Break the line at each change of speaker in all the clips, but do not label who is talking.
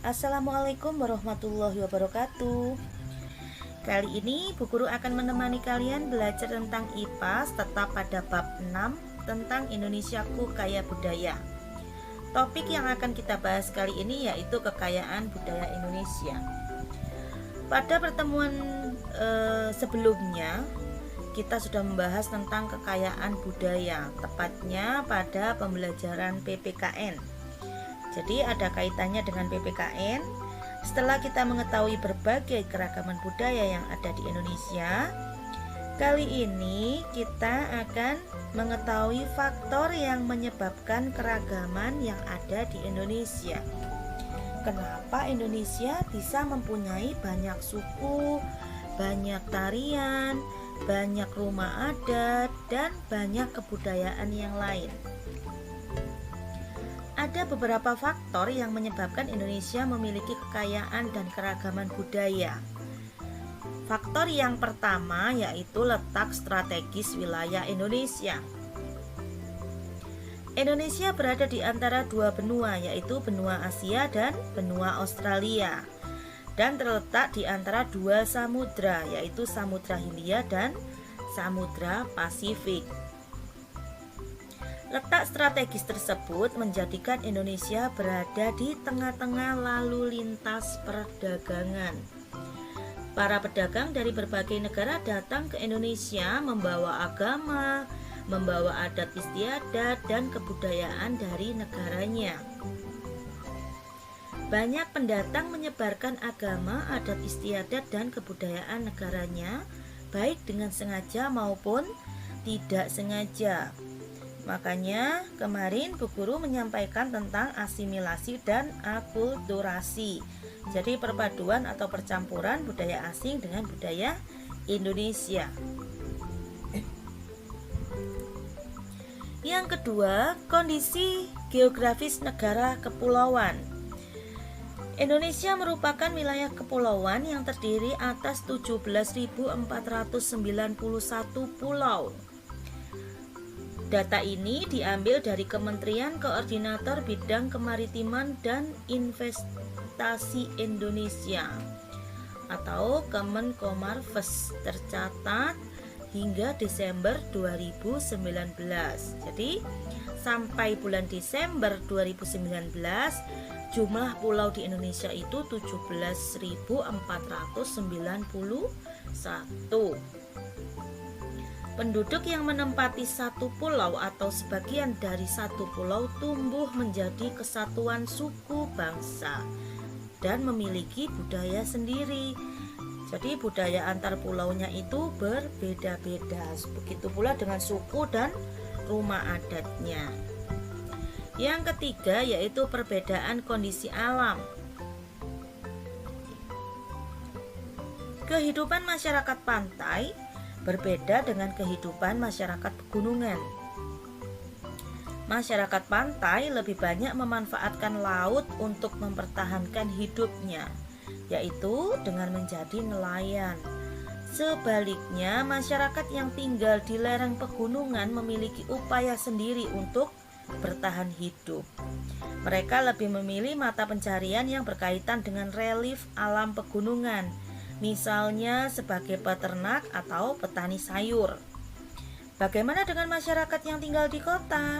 Assalamualaikum warahmatullahi wabarakatuh. Kali ini Bu Guru akan menemani kalian belajar tentang IPA tetap pada bab 6 tentang Indonesiaku Kaya Budaya. Topik yang akan kita bahas kali ini yaitu kekayaan budaya Indonesia. Pada pertemuan sebelumnya kita sudah membahas tentang kekayaan budaya, tepatnya pada pembelajaran PPKN. Jadi ada kaitannya dengan PPKN. Setelah kita mengetahui berbagai keragaman budaya yang ada di Indonesia, kali ini kita akan mengetahui faktor yang menyebabkan keragaman yang ada di Indonesia. Kenapa Indonesia bisa mempunyai banyak suku, banyak tarian, banyak rumah adat, dan banyak kebudayaan yang lain. Ada beberapa faktor yang menyebabkan Indonesia memiliki kekayaan dan keragaman budaya. Faktor yang pertama yaitu letak strategis wilayah Indonesia. Indonesia berada di antara dua benua, yaitu benua Asia dan benua Australia, dan terletak di antara dua samudra, yaitu Samudra Hindia dan Samudra Pasifik. Letak strategis tersebut menjadikan Indonesia berada di tengah-tengah lalu lintas perdagangan. Para pedagang dari berbagai negara datang ke Indonesia membawa agama, membawa adat istiadat dan kebudayaan dari negaranya. Banyak pendatang menyebarkan agama, adat istiadat dan kebudayaan negaranya, baik dengan sengaja maupun tidak sengaja. Makanya kemarin Bu Guru menyampaikan tentang asimilasi dan akulturasi. Jadi perpaduan atau percampuran budaya asing dengan budaya Indonesia. Yang kedua, kondisi geografis negara kepulauan. Indonesia merupakan wilayah kepulauan yang terdiri atas 17.491 pulau. Data ini diambil dari Kementerian Koordinator Bidang Kemaritiman dan Investasi Indonesia atau Kemenkomarves, tercatat hingga Desember 2019. Jadi sampai bulan Desember 2019 jumlah pulau di Indonesia itu 17.491. Penduduk yang menempati satu pulau atau sebagian dari satu pulau tumbuh menjadi kesatuan suku bangsa dan memiliki budaya sendiri. Jadi budaya antar pulaunya itu berbeda-beda. Begitu pula dengan suku dan rumah adatnya. Yang ketiga yaitu perbedaan kondisi alam. Kehidupan masyarakat pantai berbeda dengan kehidupan masyarakat pegunungan. Masyarakat pantai lebih banyak memanfaatkan laut untuk mempertahankan hidupnya, yaitu dengan menjadi nelayan. Sebaliknya, masyarakat yang tinggal di lereng pegunungan memiliki upaya sendiri untuk bertahan hidup. Mereka lebih memilih mata pencarian yang berkaitan dengan relief alam pegunungan, misalnya sebagai peternak atau petani sayur. Bagaimana dengan masyarakat yang tinggal di kota?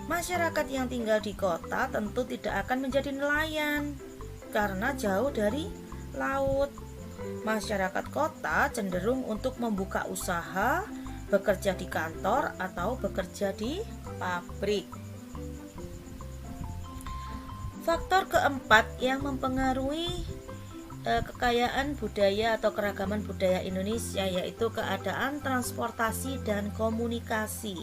Masyarakat yang tinggal di kota tentu tidak akan menjadi nelayan karena jauh dari laut. Masyarakat kota cenderung untuk membuka usaha, bekerja di kantor atau bekerja di pabrik. Faktor keempat yang mempengaruhi kekayaan budaya atau keragaman budaya Indonesia yaitu keadaan transportasi dan komunikasi.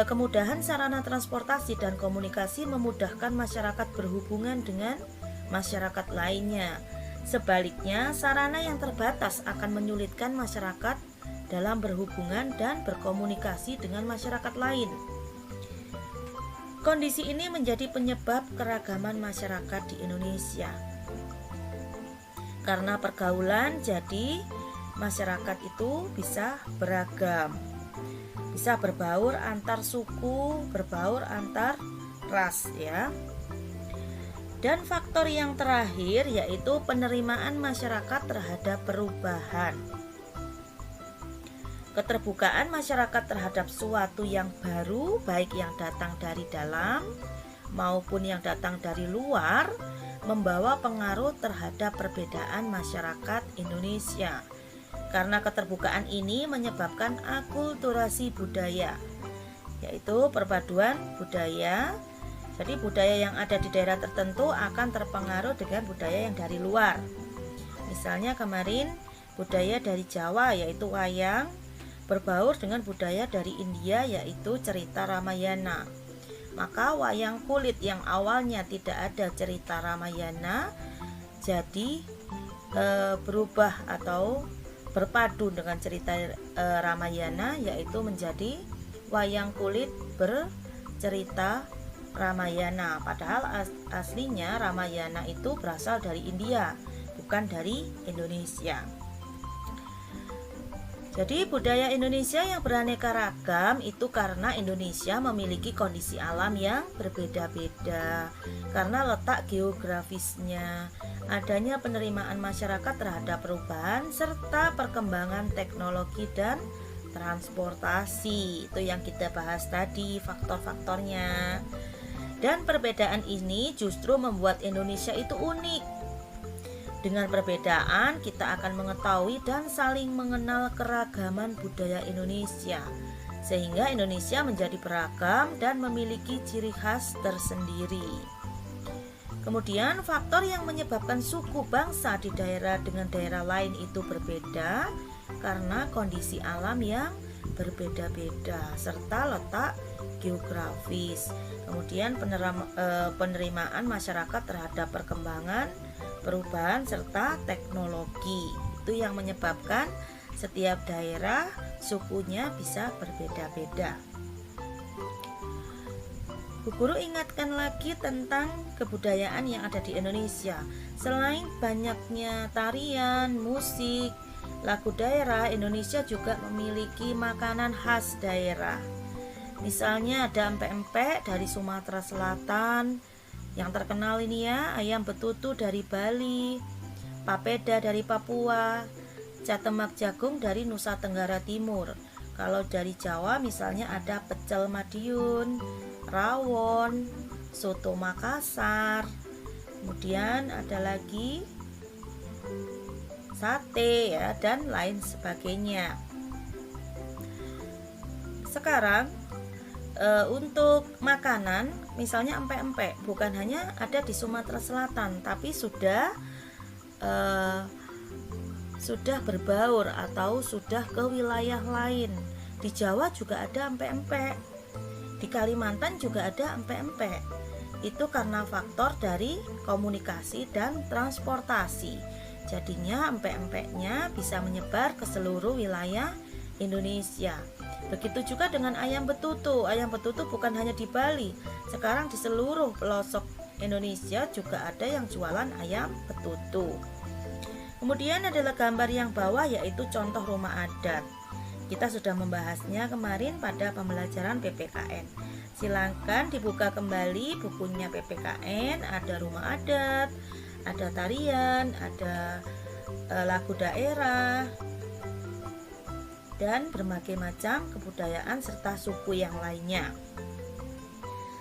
Kemudahan sarana transportasi dan komunikasi memudahkan masyarakat berhubungan dengan masyarakat lainnya. Sebaliknya, sarana yang terbatas akan menyulitkan masyarakat dalam berhubungan dan berkomunikasi dengan masyarakat lain. Kondisi ini menjadi penyebab keragaman masyarakat di Indonesia. Karena pergaulan, jadi masyarakat itu bisa beragam, bisa berbaur antar suku, berbaur antar ras ya. Dan faktor yang terakhir yaitu penerimaan masyarakat terhadap perubahan. Keterbukaan masyarakat terhadap suatu yang baru, baik yang datang dari dalam maupun yang datang dari luar, membawa pengaruh terhadap perbedaan masyarakat Indonesia. Karena keterbukaan ini menyebabkan akulturasi budaya, yaitu perpaduan budaya. Jadi budaya yang ada di daerah tertentu akan terpengaruh dengan budaya yang dari luar. Misalnya kemarin budaya dari Jawa yaitu wayang berbaur dengan budaya dari India yaitu cerita Ramayana. Maka wayang kulit yang awalnya tidak ada cerita Ramayana jadi berubah atau berpadu dengan cerita Ramayana, yaitu menjadi wayang kulit bercerita Ramayana. Padahal aslinya Ramayana itu berasal dari India, bukan dari Indonesia. Jadi budaya Indonesia yang beraneka ragam itu karena Indonesia memiliki kondisi alam yang berbeda-beda, karena letak geografisnya, adanya penerimaan masyarakat terhadap perubahan, serta perkembangan teknologi dan transportasi. Itu yang kita bahas tadi, faktor-faktornya. Dan perbedaan ini justru membuat Indonesia itu unik. Dengan perbedaan, kita akan mengetahui dan saling mengenal keragaman budaya Indonesia, sehingga Indonesia menjadi beragam dan memiliki ciri khas tersendiri. Kemudian, faktor yang menyebabkan suku bangsa di daerah dengan daerah lain itu berbeda karena kondisi alam yang berbeda-beda serta letak geografis. Kemudian penerimaan masyarakat terhadap perkembangan, perubahan serta teknologi. Itu yang menyebabkan setiap daerah sukunya bisa berbeda-beda. Bu Guru ingatkan lagi tentang kebudayaan yang ada di Indonesia. Selain banyaknya tarian, musik, lagu daerah, Indonesia juga memiliki makanan khas daerah. Misalnya ada empek-empek dari Sumatera Selatan yang terkenal ini ya, ayam betutu dari Bali, papeda dari Papua, catemak jagung dari Nusa Tenggara Timur. Kalau dari Jawa misalnya ada pecel Madiun, rawon, soto Makassar, kemudian ada lagi sate ya, dan lain sebagainya. Sekarang untuk makanan misalnya empek-empek bukan hanya ada di Sumatera Selatan, tapi sudah berbaur atau sudah ke wilayah lain. Di Jawa juga ada empek-empek, di Kalimantan juga ada empek-empek. Itu karena faktor dari komunikasi dan transportasi. Jadinya empek-empeknya bisa menyebar ke seluruh wilayah Indonesia. Begitu juga dengan ayam betutu. Ayam betutu bukan hanya di Bali, sekarang di seluruh pelosok Indonesia juga ada yang jualan ayam betutu. Kemudian adalah gambar yang bawah, yaitu contoh rumah adat. Kita sudah membahasnya kemarin pada pembelajaran PPKN. Silakan dibuka kembali bukunya PPKN, ada rumah adat, ada tarian, ada lagu daerah, dan berbagai macam kebudayaan serta suku yang lainnya.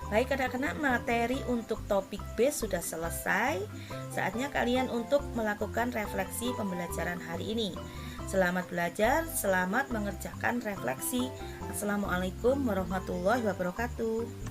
Baik anak-anak, materi untuk topik B sudah selesai. Saatnya kalian untuk melakukan refleksi pembelajaran hari ini. Selamat belajar, selamat mengerjakan refleksi. Assalamualaikum warahmatullahi wabarakatuh.